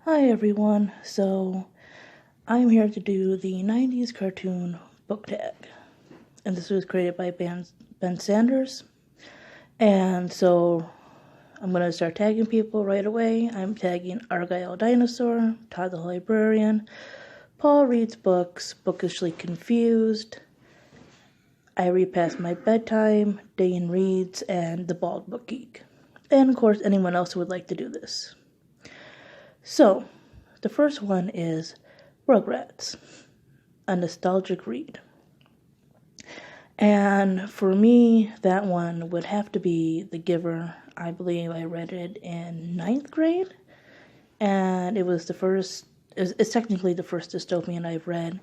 Hi everyone, so I'm here to do the 90s cartoon book tag. And this was created by Ben Sanders. And so I'm going to start tagging people right away. I'm tagging Argyle Dinosaur, Todd the Librarian, Paul Reads Books, Bookishly Confused, I Read Past My Bedtime, Dane Reads, and The Bald Book Geek. And of course, anyone else who would like to do this. So, the first one is Rugrats, a nostalgic read. And for me, that one would have to be The Giver. I believe I read it in 9th grade, and it was it's technically the first dystopian I've read,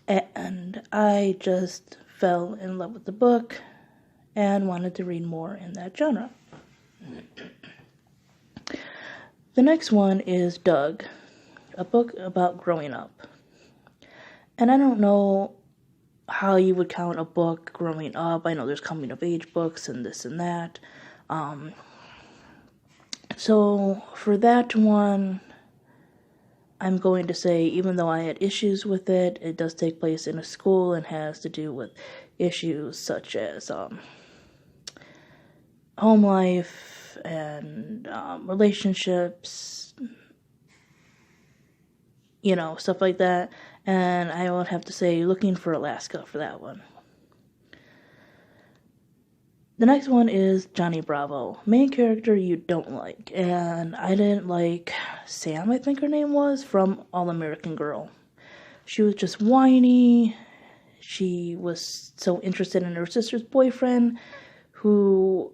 and I just fell in love with the book and wanted to read more in that genre. The next one is Doug, a book about growing up. And I don't know how you would count a book growing up. I know there's coming of age books and this and that. So for that one, I'm going to say, even though I had issues with it, it does take place in a school and has to do with issues such as home life and relationships, stuff like that. And I would have to say Looking for Alaska for that one. The next one is Johnny Bravo, main character you don't like. And I didn't like Sam, I think her name was, from All American Girl. She was just whiny. She was so interested in her sister's boyfriend, who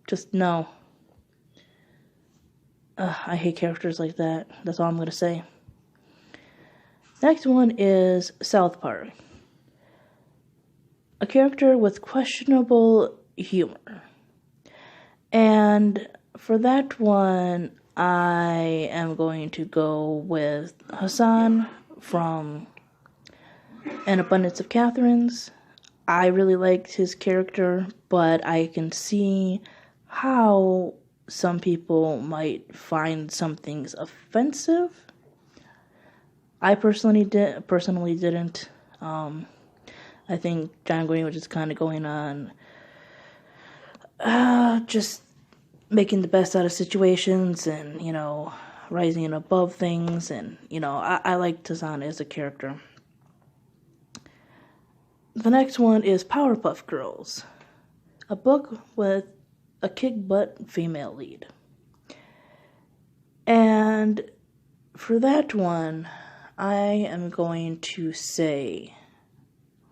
just, no. I hate characters like that. That's all I'm going to say. Next one is South Park. A character with questionable humor. And for that one, I am going to go with Hassan from An Abundance of Catherines. I really liked his character, but I can see how some people might find some things offensive. I personally didn't. I think John Green was just kind of going on, just making the best out of situations and, rising above things. And, I like Tazan as a character. The next one is Powerpuff Girls, a book with a kick-butt female lead. And for that one, I am going to say,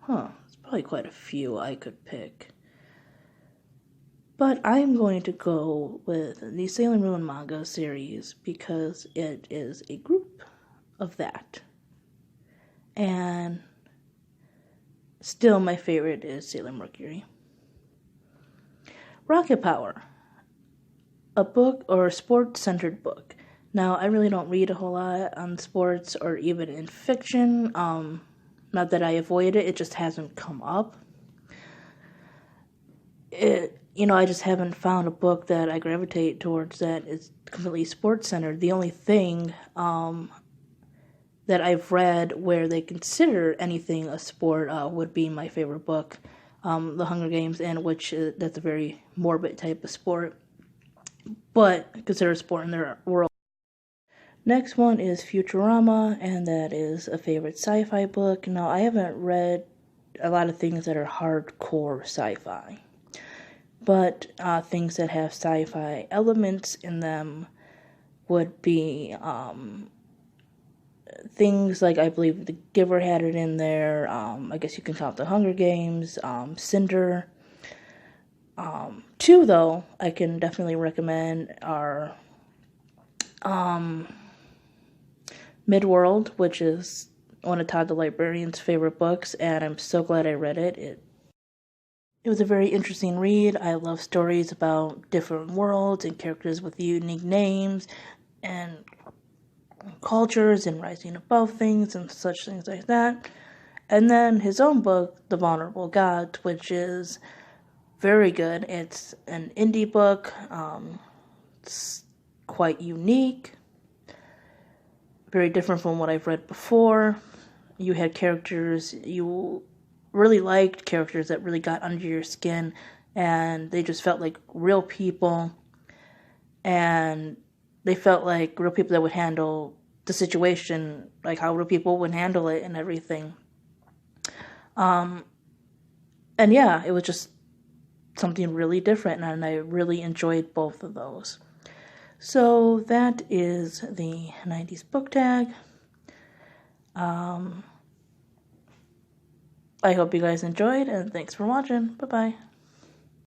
there's probably quite a few I could pick. But I'm going to go with the Sailor Moon manga series because it is a group of that. And still my favorite is Sailor Mercury. Rocket Power, a book or a sports-centered book. Now, I really don't read a whole lot on sports or even in fiction. Not that I avoid it, it just hasn't come up. I just haven't found a book that I gravitate towards that is completely sports-centered. The only thing that I've read where they consider anything a sport would be my favorite book, The Hunger Games, and that's a very morbid type of sport, but considered a sport in their world. Next one is Futurama, and that is a favorite sci-fi book. Now, I haven't read a lot of things that are hardcore sci-fi, but things that have sci-fi elements in them would be things like, I believe The Giver had it in there. I guess you can count The Hunger Games, Cinder. Two, though, I can definitely recommend are Midworld, which is one of Todd the Librarian's favorite books, and I'm so glad I read it. It was a very interesting read. I love stories about different worlds and characters with unique names and cultures and rising above things and such things like that. And then his own book, The Vulnerable Gods, which is very good. It's an indie book. It's quite unique, very different from what I've read before. You had characters you really liked, characters that really got under your skin, and they just felt like real people, and they felt like real people that would handle the situation, like how real people would handle it and everything. And yeah, it was just something really different, and I really enjoyed both of those. So that is the 90s book tag. I hope you guys enjoyed, and thanks for watching. Bye-bye.